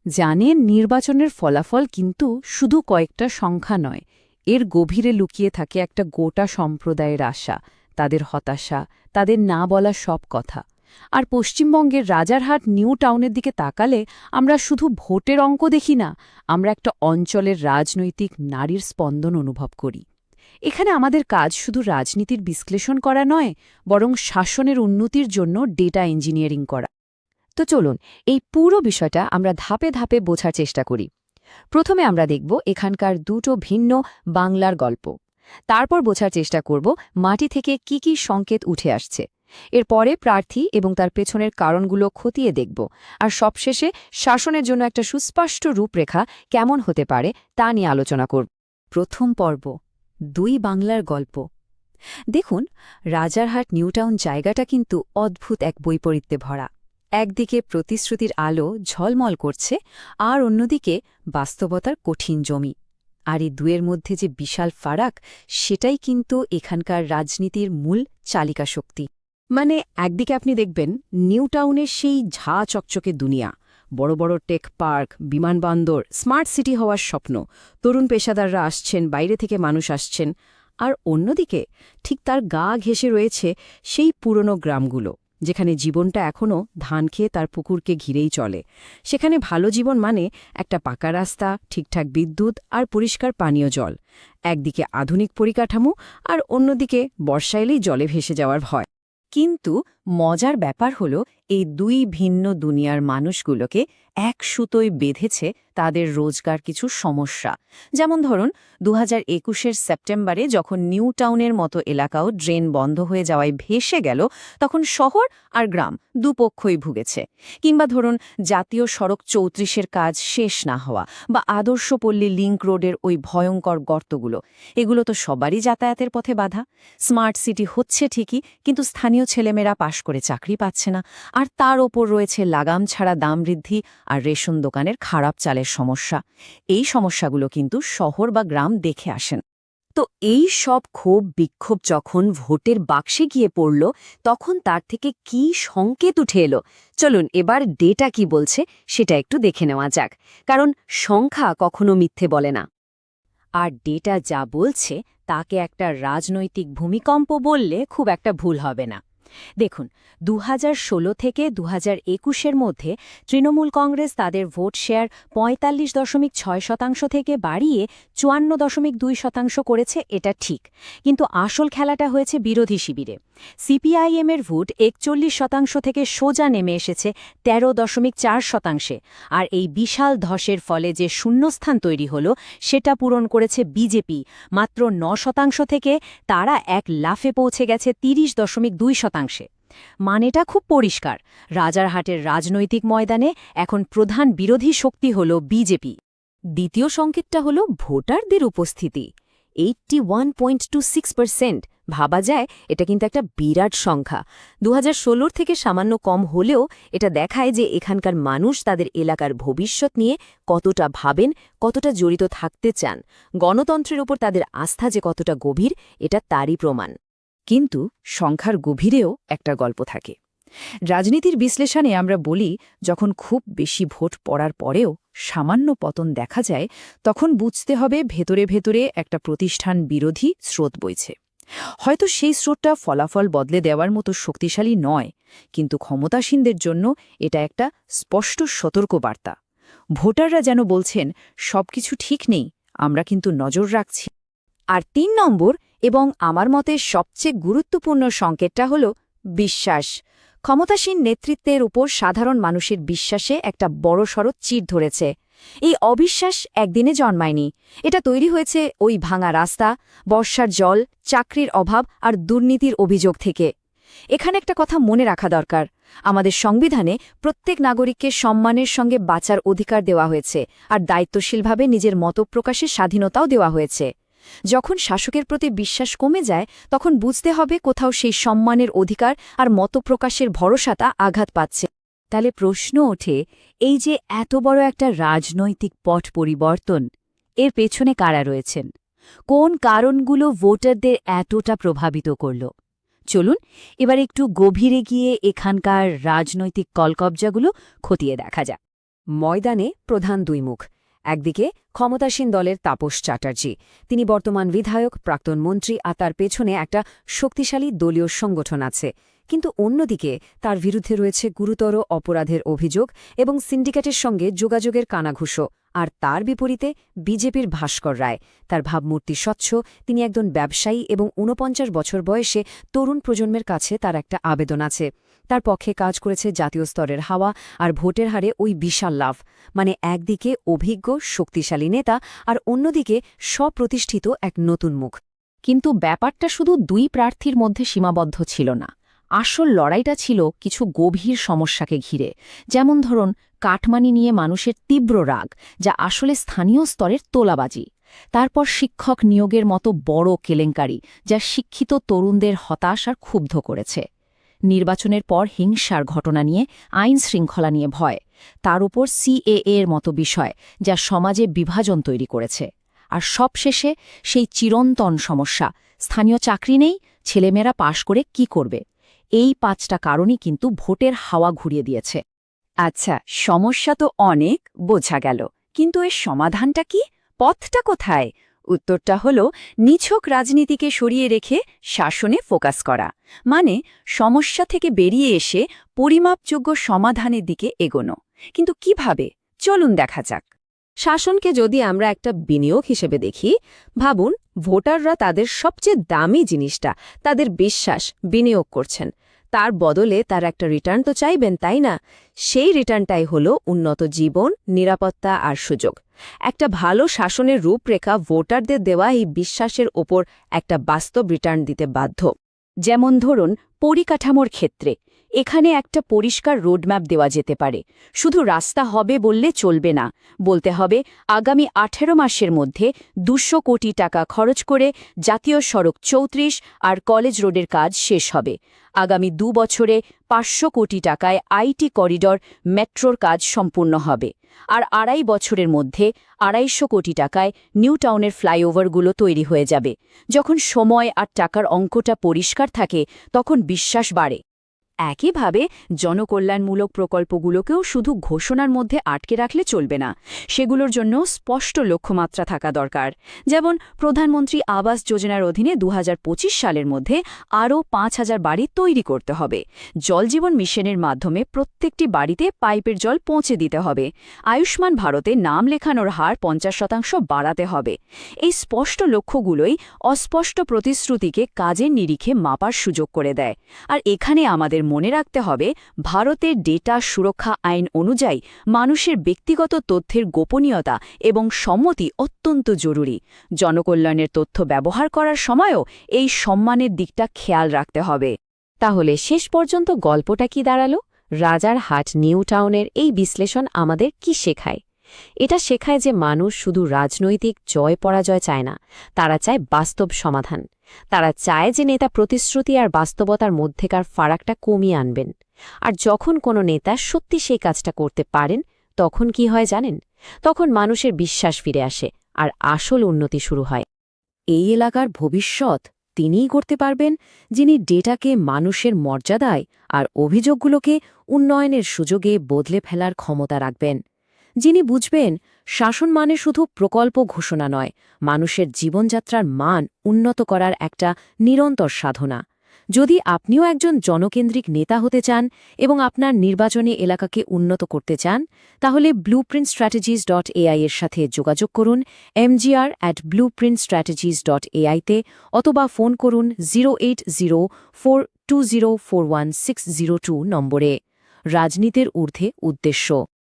জানেন, নির্বাচনের ফলাফল কিন্তু শুধু কয়েকটা সংখ্যা নয়, এর গভীরে লুকিয়ে থাকে একটা গোটা সম্প্রদায়ের আশা, তাদের হতাশা, তাদের না বলা সব কথা। আর পশ্চিমবঙ্গের রাজারহাট নিউ টাউনের দিকে তাকালে আমরা শুধু ভোটের অঙ্ক দেখি না, আমরা একটা অঞ্চলের রাজনৈতিক নারীর স্পন্দন অনুভব করি। এখানে আমাদের কাজ শুধু রাজনীতির বিশ্লেষণ করা নয়, বরং শাসনের উন্নতির জন্য ডেটা ইঞ্জিনিয়ারিং করা। তো চলুন এই পুরো বিষয়টা আমরা ধাপে ধাপে বোঝার চেষ্টা করি। প্রথমে আমরা দেখব এখানকার দুটো ভিন্ন বাংলার গল্প। তারপর বোঝার চেষ্টা করব মাটি থেকে কি কি সংকেত উঠে আসছে। এরপরে প্রার্থী এবং তার পেছনের কারণগুলো খতিয়ে দেখব। আর সবশেষে শাসনের জন্য একটা সুস্পষ্ট রূপরেখা কেমন হতে পারে তা নিয়ে আলোচনা করব। প্রথম পর্ব, দুই বাংলার গল্প। দেখুন, রাজারহাট নিউটাউন জায়গাটা কিন্তু অদ্ভুত এক বৈপরীত্যে ভরা। একদিকে প্রতিশ্রুতির আলো ঝলমল করছে, আর অন্যদিকে বাস্তবতার কঠিন জমি। আর এই দুয়ের মধ্যে যে বিশাল ফারাক, সেটাই কিন্তু এখানকার রাজনীতির মূল চালিকা শক্তি। মানে, একদিকে আপনি দেখবেন নিউটাউনের সেই ঝা চকচকে দুনিয়া, বড় বড় টেক পার্ক, বিমানবন্দর, স্মার্ট সিটি হওয়ার স্বপ্ন, তরুণ পেশাদাররা আসছেন, বাইরে থেকে মানুষ আসছেন। আর অন্যদিকে ঠিক তার গা ঘেঁষে রয়েছে সেই পুরনো গ্রামগুলো, যেখানে জীবনটা এখনও ধান খেয়ে তার পুকুরকে ঘিরেই চলে। সেখানে ভালো জীবন মানে একটা পাকা রাস্তা, ঠিকঠাক বিদ্যুৎ আর পরিষ্কার পানীয় জল। একদিকে আধুনিক পরিকাঠামো, আর অন্যদিকে বর্ষা এলেই জলে ভেসে যাওয়ার ভয়। কিন্তু মজার ব্যাপার হল, এই দুই ভিন্ন দুনিয়ার মানুষগুলোকে এক সুতোয় বেঁধেছে তাদের রোজগার কিছু সমস্যা। যেমন ধরুন, 2021-এর সেপ্টেম্বরে যখন নিউ টাউনের মতো এলাকাও ড্রেন বন্ধ হয়ে যাওয়ায় ভেসে গেল, তখন শহর আর গ্রাম দুপক্ষই ভুগেছে। কিংবা ধরুন, জাতীয় সড়ক 34-এর কাজ শেষ না হওয়া, বা আদর্শপল্লী লিংক রোডের ওই ভয়ঙ্কর গর্তগুলো, এগুলো তো সবারই যাতায়াতের পথে বাধা। স্মার্ট সিটি হচ্ছে ঠিকই, কিন্তু স্থানীয় ছেলেমেয়েরা পাশ করে চাকরি পাচ্ছে না। আর তার ওপর রয়েছে লাগাম ছাড়া দাম বৃদ্ধি আর রেশন দোকানের খারাপ চালের সমস্যা। এই সমস্যাগুলো কিন্তু শহর বা গ্রাম দেখে আসেন। তো এই সব ক্ষোভ বিক্ষোভ যখন ভোটের বাক্সে গিয়ে পড়ল, তখন তার থেকে কি সংকেত উঠে এলো? চলুন এবার ডেটা কি বলছে সেটা একটু দেখে নেওয়া যাক, কারণ সংখ্যা কখনো মিথ্যে বলে না। আর ডেটা যা বলছে তাকে একটা রাজনৈতিক ভূমিকম্প বললে খুব একটা ভুল হবে না। দেখুন, 2016 থেকে 2021-এর মধ্যে তৃণমূল কংগ্রেস তাদের ভোট শেয়ার 45.6% থেকে বাড়িয়ে 54.2% করেছে, এটা ঠিক। কিন্তু আসল খেলাটা হয়েছে বিরোধী শিবিরে। সিপিআইএমের ভোট 41% থেকে সোজা নেমে এসেছে 13.4%। আর এই বিশাল ধসের ফলে যে শূন্যস্থান তৈরি হল, সেটা পূরণ করেছে বিজেপি মাত্র 9% থেকে। তারা এক লাফে পৌঁছে গেছে 30.2%। মানেটা খুব পরিষ্কার, রাজারহাটের রাজনৈতিক ময়দানে এখন প্রধান বিরোধী শক্তি হল বিজেপি। দ্বিতীয় সংকেতটা হল ভোটারদের উপস্থিতি, 81.26%। ভাবা যায়, এটা কিন্তু একটা বিরাট সংখ্যা। 2016 থেকে সামান্য কম হলেও এটা দেখায় যে এখানকার মানুষ তাদের এলাকার ভবিষ্যৎ নিয়ে কতটা ভাবেন, কতটা জড়িত থাকতে চান। গণতন্ত্রের উপর তাদের আস্থা যে কতটা গভীর, এটা তারই প্রমাণ। কিন্তু সংখ্যার গভীরেও একটা গল্প থাকে। রাজনীতির বিশ্লেষণে আমরা বলি, যখন খুব বেশি ভোট পড়ার পরেও সামান্য পতন দেখা যায়, তখন বুঝতে হবে ভেতরে ভেতরে একটা প্রতিষ্ঠান বিরোধী স্রোত বইছে। হয়তো সেই স্রোতটা ফলাফল বদলে দেওয়ার মতো শক্তিশালী নয়, কিন্তু ক্ষমতাসীনদের জন্য এটা একটা স্পষ্ট সতর্কবার্তা। ভোটাররা যেন বলছেন, সবকিছু ঠিক নেই, আমরা কিন্তু নজর রাখছি। আর 3 নম্বর এবং আমার মতে সবচেয়ে গুরুত্বপূর্ণ সংকেতটা হল বিশ্বাস। ক্ষমতাসীন নেতৃত্বের উপর সাধারণ মানুষের বিশ্বাসে একটা বড়সড় চির ধরেছে। এই অবিশ্বাস একদিনে জন্মায়নি, এটা তৈরি হয়েছে ওই ভাঙা রাস্তা, বর্ষার জল, চাকরির অভাব আর দুর্নীতির অভিযোগ থেকে। এখানে একটা কথা মনে রাখা দরকার, আমাদের সংবিধানে প্রত্যেক নাগরিককে সম্মানের সঙ্গে বাঁচার অধিকার দেওয়া হয়েছে, আর দায়িত্বশীলভাবে নিজের মতপ্রকাশের স্বাধীনতাও দেওয়া হয়েছে। যখন শাসকের প্রতি বিশ্বাস কমে যায়, তখন বুঝতে হবে কোথাও সেই সম্মানের অধিকার আর মতপ্রকাশের ভরসাটা আঘাত পাচ্ছে। তাহলে প্রশ্ন ওঠে, এই যে এত বড় একটা রাজনৈতিক পট পরিবর্তন, এর পেছনে কারা রয়েছেন? কোন কারণগুলো ভোটারদের এতটা প্রভাবিত করল? চলুন এবার একটু গভীরে গিয়ে এখানকার রাজনৈতিক কলকবজাগুলো খতিয়ে দেখা যাক। ময়দানে প্রধান দুই মুখ। একদিকে ক্ষমতাসীন দলের তাপস চ্যাটার্জি, তিনি বর্তমান বিধায়ক, প্রাক্তন মন্ত্রী, আর তার পেছনে একটা শক্তিশালী দলীয় সংগঠন আছে। কিন্তু অন্যদিকে তার বিরুদ্ধে রয়েছে গুরুতর অপরাধের অভিযোগ এবং সিন্ডিকেটের সঙ্গে যোগাযোগের কানাঘুষো। আর তার বিপরীতে বিজেপির ভাস্কর রায়, তার ভাবমূর্তি স্বচ্ছ, তিনি একজন ব্যবসায়ী এবং ৪৯ বছর বয়সে তরুণ প্রজন্মের কাছে তার একটা আবেদন আছে। তার পক্ষে কাজ করেছে জাতীয় স্তরের হাওয়া, আর ভোটের হারে ওই বিশাল লাভ। মানে একদিকে অভিজ্ঞ শক্তিশালী নেতা, আর অন্যদিকে স্বপ্রতিষ্ঠিত এক নতুন মুখ। কিন্তু ব্যাপারটা শুধু দুই প্রার্থীর মধ্যে সীমাবদ্ধ ছিল না। আসল লড়াইটা ছিল কিছু গভীর সমস্যাকে ঘিরে, যেমন ধরুন কাটমানি নিয়ে মানুষের তীব্র রাগ, যা আসলে স্থানীয় স্তরের তোলাবাজি। তারপর শিক্ষক নিয়োগের মতো বড় কেলেঙ্কারি, যা শিক্ষিত তরুণদের হতাশ আর ক্ষুব্ধ করেছে। নির্বাচনের পর হিংসার ঘটনা নিয়ে, আইন শৃঙ্খলা নিয়ে ভয়, তার উপর সিএএ এর মতো বিষয়, যা সমাজে বিভাজন তৈরি করেছে। আর সবশেষে সেই চিরন্তন সমস্যা, স্থানীয় চাকরি নেই, ছেলেমেয়েরা পাশ করে কি করবে। এই ৫টা কারণই কিন্তু ভোটের হাওয়া ঘুরিয়ে দিয়েছে। আচ্ছা, সমস্যা তো অনেক বোঝা গেল, কিন্তু এর সমাধানটা কি? পথটা কোথায়? উত্তরটা হল নিছক রাজনীতিকে সরিয়ে রেখে শাসনে ফোকাস করা, মানে সমস্যা থেকে বেরিয়ে এসে পরিমাপযোগ্য সমাধানের দিকে এগোনো। কিন্তু কিভাবে? চলুন দেখা যাক। শাসনকে যদি আমরা একটা বিনিয়োগ হিসেবে দেখি, ভাবুন ভোটাররা তাদের সবচেয়ে দামি জিনিসটা, তাদের বিশ্বাস, বিনিয়োগ করছেন। তার বদলে তার একটা রিটার্ন তো চাইবেন, তাই না? সেই রিটার্নটাই হল উন্নত জীবন, নিরাপত্তা আর সুযোগ। একটা ভালো শাসনের রূপরেখা ভোটারদের দেওয়া এই বিশ্বাসের ওপর একটা বাস্তব রিটার্ন দিতে বাধ্য। যেমন ধরুন পরিকাঠামোর ক্ষেত্রে এখানে একটা পরিষ্কার রোডম্যাপ দেওয়া যেতে পারে। শুধু রাস্তা হবে বললে চলবে না, বলতে হবে আগামী ১৮ মাসের মধ্যে ২০০ কোটি টাকা খরচ করে জাতীয় সড়ক ৩৪ আর কলেজ রোডের কাজ শেষ হবে। আগামী ২ বছরে ৫০০ কোটি টাকায় আইটি করিডর, মেট্রোর কাজ সম্পূর্ণ হবে। আর ২.৫ বছরের মধ্যে ২৫০ কোটি টাকায় নিউ টাউনের ফ্লাইওভারগুলো তৈরি হয়ে যাবে। যখন সময় আর টাকার অঙ্কটা পরিষ্কার থাকে, তখন বিশ্বাস বাড়ে। একইভাবে জনকল্যাণমূলক প্রকল্পগুলোকেও শুধু ঘোষণার মধ্যে আটকে রাখলে চলবে না, সেগুলোর জন্য স্পষ্ট লক্ষ্যমাত্রা থাকা দরকার। যেমন প্রধানমন্ত্রী আবাস যোজনার অধীনে ২০২৫ সালের মধ্যে আরও ৫,০০০ বাড়ি তৈরি করতে হবে। জলজীবন মিশনের মাধ্যমে প্রত্যেকটি বাড়িতে পাইপের জল পৌঁছে দিতে হবে। আয়ুষ্মান ভারতে নাম লেখানোর হার ৫০% বাড়াতে হবে। এই স্পষ্ট লক্ষ্যগুলোই অস্পষ্ট প্রতিশ্রুতিকে কাজের নিরিখে মাপার সুযোগ করে দেয়। আর এখানে আমাদের মনে রাখতে হবে, ভারতের ডেটা সুরক্ষা আইন অনুযায়ী মানুষের ব্যক্তিগত তথ্যের গোপনীয়তা এবং সম্মতি অত্যন্ত জরুরি। জনকল্যাণের তথ্য ব্যবহার করার সময়ও এই সম্মানের দিকটা খেয়াল রাখতে হবে। তাহলে শেষ পর্যন্ত গল্পটা কি দাঁড়ালো? রাজারহাট নিউ টাউনের এই বিশ্লেষণ আমাদের কি শেখায়? এটা শেখায় যে মানুষ শুধু রাজনৈতিক জয় পরাজয় চায় না, তারা চায় বাস্তব সমাধান। তারা চায় যে নেতা প্রতিশ্রুতি আর বাস্তবতার মধ্যেকার ফারাকটা কমিয়ে আনবেন। আর যখন কোনো নেতা সত্যি সেই কাজটা করতে পারেন, তখন কি হয় জানেন? তখন মানুষের বিশ্বাস ফিরে আসে আর আসল উন্নতি শুরু হয়। এই এলাকার ভবিষ্যৎ তিনিই করতে পারবেন, যিনি ডেটাকে মানুষের মর্যাদায় আর অভিযোগগুলোকে উন্নয়নের সুযোগে বদলে ফেলার ক্ষমতা রাখবেন। যিনি বুঝবেন শাসন মানে শুধু প্রকল্প ঘোষণা নয়, মানুষের জীবনযাত্রার মান উন্নত করার একটা নিরন্তর সাধনা। যদি আপনিও একজন জনকেন্দ্রিক নেতা হতে চান এবং আপনার নির্বাচনী এলাকাকে উন্নত করতে চান, তাহলে blueprintstrategies.ai এর সাথে যোগাযোগ করুন mgr@blueprintstrategies.ai তে, অথবা ফোন করুন 08042041602 নম্বরে। রাজনীতির ঊর্ধ্বে উদ্দেশ্য।